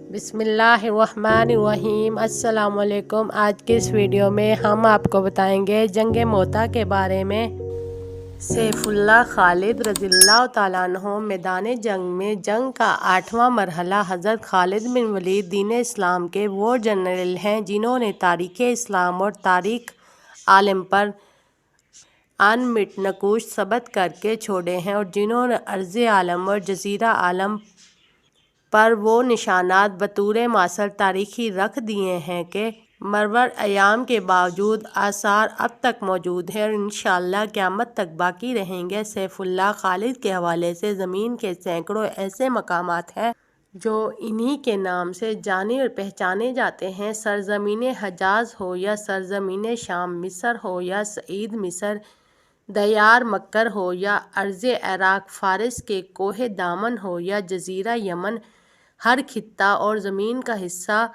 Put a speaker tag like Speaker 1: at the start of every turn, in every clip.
Speaker 1: बिस्मिल्लाहिर्रहमानिर्रहीम। अस्सलाम वालेकुम। आज के इस वीडियो में हम आपको बताएंगे जंग मोता के बारे में। सैफुल्लाह खालिद रज़ियल्लाहु ताला अन्हु मैदान जंग में जंग का 8वां मरहला। हज़रत खालिद बिन वलीद दीन इस्लाम के वो जनरल हैं जिन्होंने तारीख़ इस्लाम और तारीख़ आलम पर अनमिट नकूश सबत करके छोड़े हैं और जिन्होंने अर्ज़ आलम और जज़ीरा आलम पर वो निशानात बतूर मासर तारीखी रख दिए हैं कि मरवर अयाम के बावजूद आसार अब तक मौजूद हैं और इंशाअल्लाह क़यामत तक बाकी रहेंगे। सैफुल्लाह खालिद के हवाले से ज़मीन के सैकड़ों ऐसे मकामात हैं जो इन्हीं के नाम से जाने और पहचाने जाते हैं। सरज़मीन हजाज हो या सरज़मीन शाम, मिस्र हो या सईद मिस्र, दयार मक्कर हो या अर्ज़ इराक़, फ़ारिस के कोहे दामन हो या जज़ीरा यमन, हर खित्ता और ज़मीन का हिस्सा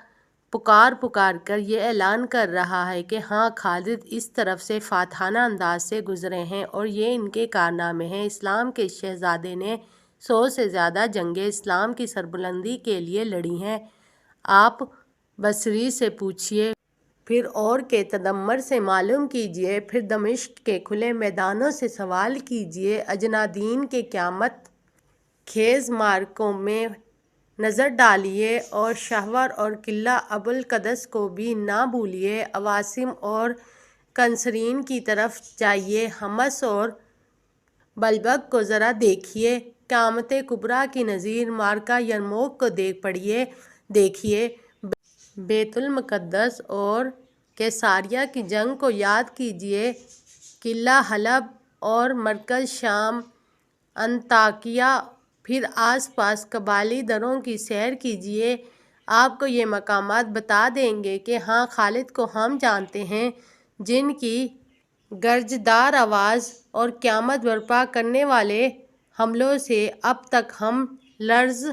Speaker 1: पुकार पुकार कर ये ऐलान कर रहा है कि हाँ, खालिद इस तरफ से फातहाना अंदाज से गुज़रे हैं और ये इनके कारनामे हैं। इस्लाम के शहज़ादे ने 100 से ज़्यादा जंगें इस्लाम की सरबुलंदी के लिए लड़ी हैं। आप बसरी से पूछिए, फिर और के तदम्मर से मालूम कीजिए, फिर दमिश्क के खुले मैदानों से सवाल कीजिए, अजनादीन के क़यामत खेज़ मार्कों में नज़र डालिए और शहवर और किला अबुल कदस को भी ना भूलिए। अवासिम और कंसरीन की तरफ जाइए, हमस और बलबक को ज़रा देखिए, क़यामत कुबरा की नज़ीर मार्का यरमूक को देखिए, बैतुल मुक़द्दस और कैसारिया की जंग को याद कीजिए, किला हलब और मरकज़ शाम अंताकिया, फिर आसपास कबाली दरों की सैर कीजिए। आपको ये मकामात बता देंगे कि हाँ, खालिद को हम जानते हैं जिनकी गर्जदार आवाज़ और क़यामत बर्पा करने वाले हमलों से अब तक हम लर्ज़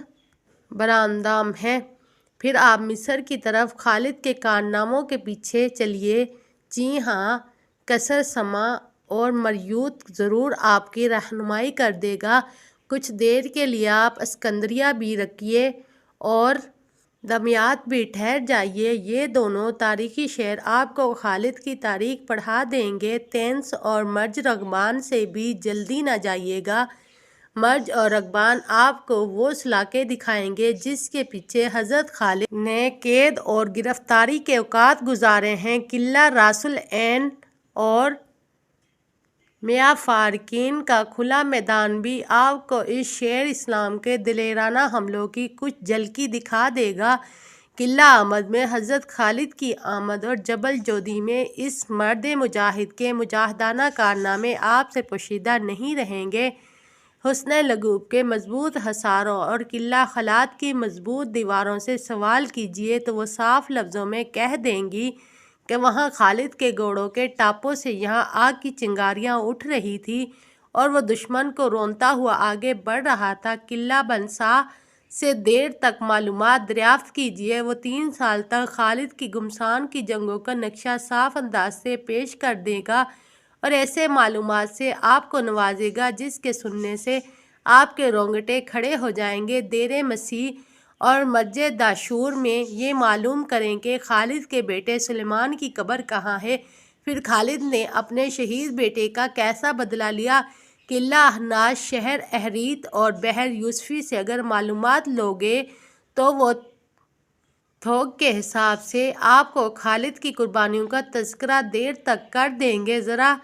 Speaker 1: बरामदाम हैं। फिर आप मिस्र की तरफ खालिद के कारनामों के पीछे चलिए। जी हाँ, कसर समा और मरयूत ज़रूर आपकी रहनुमाई कर देगा। कुछ देर के लिए आप अस्कंदरिया भी रखिए और दमियात भी ठहर जाइए। ये दोनों तारीखी शहर आपको खालिद की तारीख पढ़ा देंगे। तेंस और मर्ज रगबान से भी जल्दी ना जाइएगा। मर्ज और रगबान आपको वो इलाके दिखाएंगे जिसके पीछे हज़रत खालिद ने कैद और गिरफ्तारी के औकात गुजारे हैं। किला रासुल ऐन और मियां फारकीन का खुला मैदान भी आपको इस शेर इस्लाम के दिलेराना हमलों की कुछ झलकी दिखा देगा। किला आमद में हज़रत खालिद की आमद और जबल जोधी में इस मर्द मुजाहिद के मुजाहिदाना कारनामे आपसे पोशीदा नहीं रहेंगे। हुस्न लगूब के मजबूत हसारों और किला खलात की मजबूत दीवारों से सवाल कीजिए तो वो साफ लफ्ज़ों में कह देंगी कि वहाँ खालिद के घोड़ों के टापों से यहाँ आग की चिंगारियाँ उठ रही थी और वो दुश्मन को रोनता हुआ आगे बढ़ रहा था। किला बनसा से देर तक मालूमात दरियाफ्त कीजिए, वो 3 साल तक खालिद की गुमसान की जंगों का नक्शा साफ अंदाज से पेश कर देगा और ऐसे मालूमात से आपको नवाजेगा जिसके सुनने से आपके रोंगटे खड़े हो जाएंगे। देर मसीह और मस्जिद दाशूर में ये मालूम करें कि खालिद के बेटे सुलेमान की कब्र कहाँ है। फिर खालिद ने अपने शहीद बेटे का कैसा बदला लिया। किला अहनाज, शहर अहरीत और बहर यूसफी से अगर मालूमात लोगे तो वो थोक के हिसाब से आपको खालिद की कुर्बानियों का तज़किरा देर तक कर देंगे। ज़रा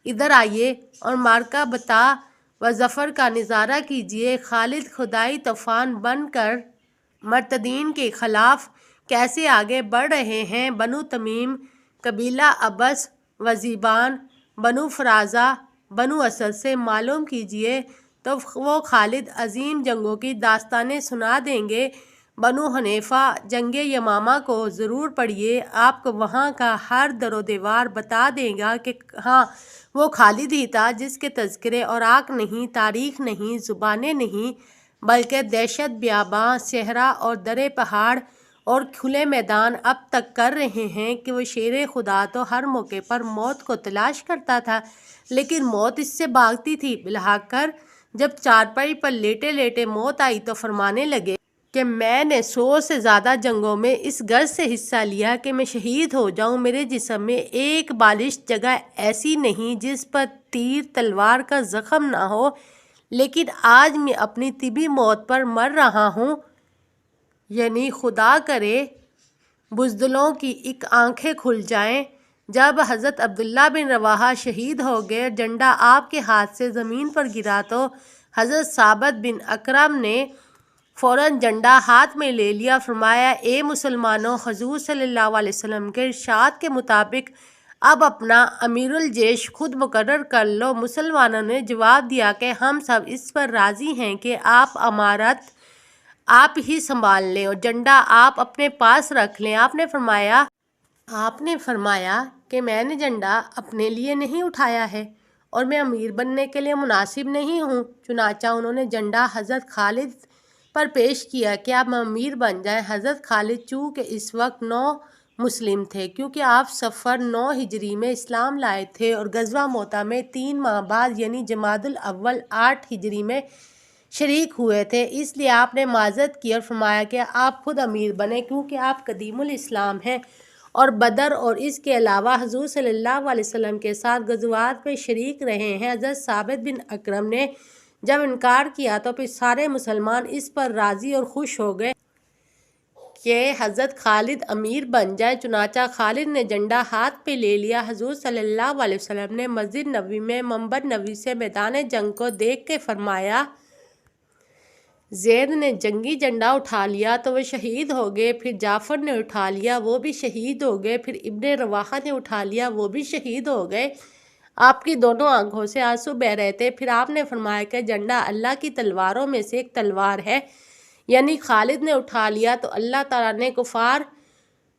Speaker 1: इधर आइए और मार्का बता व ज़फ़र का नज़ारा कीजिए। खालिद खुदाई तूफ़ान बनकर मर्तदीन के ख़िलाफ़ कैसे आगे बढ़ रहे हैं। बनु तमीम, कबीला अबस, वज़ीबान, बनु फराज़ा, बनु असद से मालूम कीजिए तो वो खालिद अजीम जंगों की दास्तानें सुना देंगे। बनु हनीफ़ा, जंगे यमामा को ज़रूर पढ़िए, आपको वहाँ का हर दरो दीवार बता देगा कि हाँ, वो खालिद ही था जिसके तज़किरे और आँख नहीं, तारीख़ नहीं, ज़ुबानें नहीं, बल्कि दहशत बियाबां, सहरा और दरे पहाड़ और खुले मैदान अब तक कर रहे हैं कि वो शेर खुदा तो हर मौके पर मौत को तलाश करता था, लेकिन मौत इससे भागती थी। बिलहाकर जब चारपाई पर लेटे लेटे मौत आई तो फरमाने लगे, کہ میں نے 100 سے زیادہ جنگوں میں اس غرض سے حصہ لیا کہ میں شہید ہو جاؤں۔ میرے جسم میں ایک بالش جگہ ایسی نہیں جس پر تیر تلوار کا زخم نہ ہو، لیکن آج میں اپنی طبی موت پر مر رہا ہوں۔ یعنی خدا کرے بزدلوں کی ایک آنکھیں کھل جائیں۔ جب حضرت عبداللہ بن رواحہ شہید ہو گئے، جھنڈا آپ کے ہاتھ سے زمین پر گرا تو حضرت ثابت بن اکرم نے فوراً جھنڈا ہاتھ میں لے لیا، فرمایا اے مسلمانوں، حضور صلی اللہ علیہ وسلم کے ارشاد کے مطابق اب اپنا امیر الجیش خود مقرر کر لو۔ مسلمانوں نے جواب دیا کہ ہم سب اس پر راضی ہیں کہ آپ امارت آپ ہی سنبھال لیں اور جھنڈا آپ اپنے پاس رکھ لیں۔ آپ نے فرمایا کہ میں نے جھنڈا اپنے لیے نہیں اٹھایا ہے اور میں امیر بننے کے لیے مناسب نہیں ہوں۔ چنانچہ انہوں نے جھنڈا حضرت خالد پر پیش کیا کہ آپ امیر بن جائیں۔ حضرت خالد چونکہ اس وقت نو مسلم تھے، کیونکہ آپ صفر 9 ہجری میں اسلام لائے تھے اور غزوہ موتا میں 3 ماہ بعد یعنی جمادی الاول 8 ہجری میں شریک ہوئے تھے، اس لیے آپ نے معذرت کی اور فرمایا کہ آپ خود امیر بنیں، کیونکہ آپ قدیم الاسلام ہیں اور بدر اور اس کے علاوہ حضور صلی اللہ علیہ وسلم کے ساتھ غزوات میں شریک رہے ہیں۔ حضرت ثابت بن اکرم نے جب انکار کیا تو پھر سارے مسلمان اس پر راضی اور خوش ہو گئے کہ حضرت خالد امیر بن جائیں۔ چنانچہ خالد نے جھنڈا ہاتھ پہ لے لیا۔ حضور صلی اللہ علیہ وسلم نے مسجد نبوی میں منبر نبوی سے میدان جنگ کو دیکھ کے فرمایا زید نے جنگی جھنڈا اٹھا لیا تو وہ شہید ہو گئے، پھر جعفر نے اٹھا لیا وہ بھی شہید ہو گئے، پھر ابن رواحہ نے اٹھا لیا وہ بھی شہید ہو گئے۔ آپ کی دونوں آنکھوں سے آنسو بہہ رہے تھے۔ پھر آپ نے فرمایا کہ جھنڈا اللہ کی تلواروں میں سے ایک تلوار ہے، یعنی خالد نے اٹھا لیا تو اللہ تعالیٰ نے کفار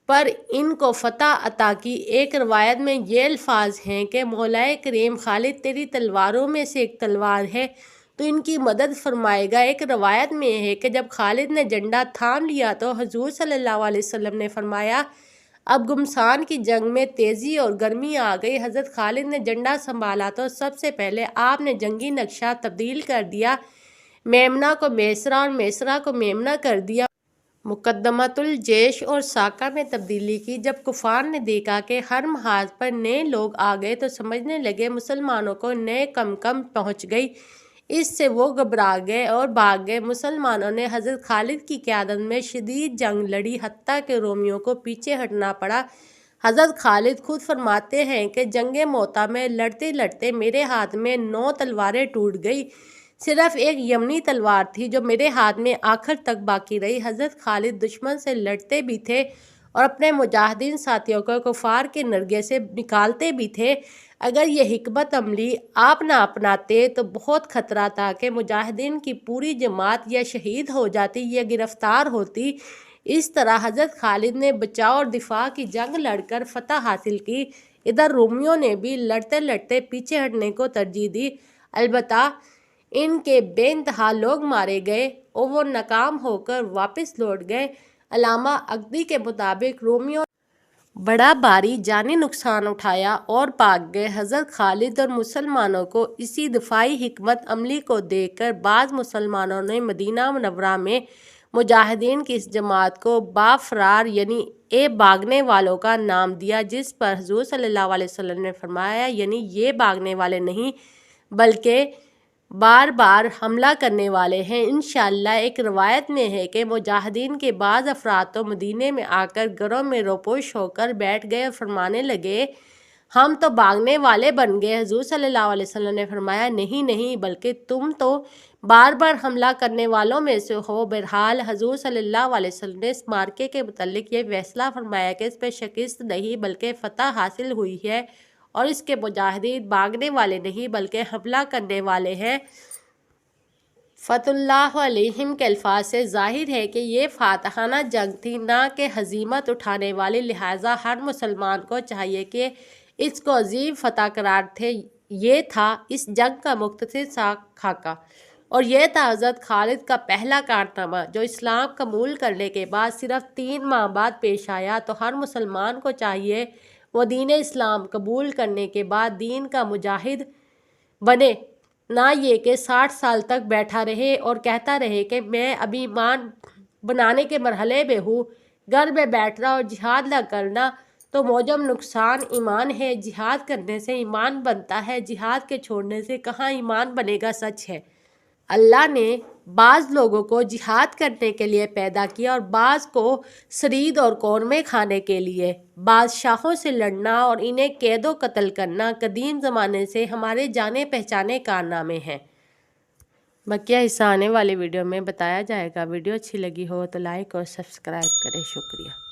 Speaker 1: پر ان کو فتح عطا کی۔ ایک روایت میں یہ الفاظ ہیں کہ مولا کریم خالد تیری تلواروں میں سے ایک تلوار ہے تو ان کی مدد فرمائے گا۔ ایک روایت میں ہے کہ جب خالد نے جھنڈا تھام لیا تو حضور صلی اللہ علیہ وسلم نے فرمایا اب گمسان کی جنگ میں تیزی اور گرمی آ گئی۔ حضرت خالد نے جھنڈا سنبھالا تو سب سے پہلے آپ نے جنگی نقشہ تبدیل کر دیا، میمنہ کو میسرہ اور میسرہ کو میمنہ کر دیا، مقدمۃ الجیش اور ساقہ میں تبدیلی کی۔ جب کفار نے دیکھا کہ ہر محاذ پر نئے لوگ آ گئے تو سمجھنے لگے مسلمانوں کو نئے کم پہنچ گئی، اس سے وہ گھبرا گئے اور بھاگ گئے۔ مسلمانوں نے حضرت خالد کی قیادت میں شدید جنگ لڑی، حتیٰ کہ رومیوں کو پیچھے ہٹنا پڑا۔ حضرت خالد خود فرماتے ہیں کہ جنگ موتا میں لڑتے لڑتے میرے ہاتھ میں 9 تلواریں ٹوٹ گئی، صرف ایک یمنی تلوار تھی جو میرے ہاتھ میں آخر تک باقی رہی۔ حضرت خالد دشمن سے لڑتے بھی تھے اور اپنے مجاہدین ساتھیوں کو کفار کے نرغے سے نکالتے بھی تھے۔ اگر یہ حکمت عملی آپ نہ اپناتے تو بہت خطرہ تھا کہ مجاہدین کی پوری جماعت یا شہید ہو جاتی یا گرفتار ہوتی۔ اس طرح حضرت خالد نے بچاؤ اور دفاع کی جنگ لڑ کر فتح حاصل کی۔ ادھر رومیوں نے بھی لڑتے لڑتے پیچھے ہٹنے کو ترجیح دی، البتہ ان کے بے انتہا لوگ مارے گئے اور وہ ناکام ہو کر واپس لوٹ گئے۔ علامہ عقدی کے مطابق رومیوں بڑا بھاری جانی نقصان اٹھایا اور بھاگ گئے۔ حضرت خالد اور مسلمانوں کو اسی دفاعی حکمت عملی کو دیکھ کر بعض مسلمانوں نے مدینہ منورہ میں مجاہدین کی اس جماعت کو بافرار یعنی اے بھاگنے والوں کا نام دیا، جس پر حضور صلی اللہ علیہ وسلم نے فرمایا یعنی یہ بھاگنے والے نہیں بلکہ بار بار حملہ کرنے والے ہیں۔ انشاءاللہ ایک روایت میں ہے کہ مجاہدین کے بعض افراد تو مدینے میں آ کر گھروں میں روپوش ہو کر بیٹھ گئے اور فرمانے لگے ہم تو بھاگنے والے بن گئے۔ حضور صلی اللہ علیہ وسلم نے فرمایا نہیں نہیں، بلکہ تم تو بار بار حملہ کرنے والوں میں سے ہو۔ بہرحال حضور صلی اللہ علیہ وسلم نے اس معرکے کے متعلق یہ فیصلہ فرمایا کہ اس پہ شکست نہیں بلکہ فتح حاصل ہوئی ہے اور اس کے مجاہدین بھاگنے والے نہیں بلکہ حملہ کرنے والے ہیں۔ فتح اللہ علیہم کے الفاظ سے ظاہر ہے کہ یہ فاتحانہ جنگ تھی، نہ کہ ہزیمت اٹھانے والی، لہٰذا ہر مسلمان کو چاہیے کہ اس کو عظیم فتح قرار دے۔ یہ تھا اس جنگ کا مختصر سا خاکہ اور یہ تھا حضرت خالد کا پہلا کارنامہ جو اسلام قبول کرنے کے بعد صرف 3 ماہ بعد پیش آیا۔ تو ہر مسلمان کو چاہیے وہ دین اسلام قبول کرنے کے بعد دین کا مجاہد بنے، نہ یہ کہ 60 سال تک بیٹھا رہے اور کہتا رہے کہ میں ابھی ایمان बनाने के मरहले में हूँ। घर में बैठना और जिहाद न करना तो मौजम नुकसान ईमान है। जिहाद करने से ईमान बनता है, जिहाद के छोड़ने से कहाँ ईमान बनेगा, सच है। अल्लाह ने बाज़ लोगों को जिहाद करने के लिए पैदा किया और बाज़ को शरीद और कौरमे खाने के लिए। बादशाहों से लड़ना और इन्हें कैदो कत्ल करना कदीम ज़माने से हमारे जाने पहचाने कारनामे हैं। बकिया हिस्सा आने वाली वीडियो में बताया जाएगा। वीडियो अच्छी लगी हो तो लाइक और सब्सक्राइब करें। शुक्रिया।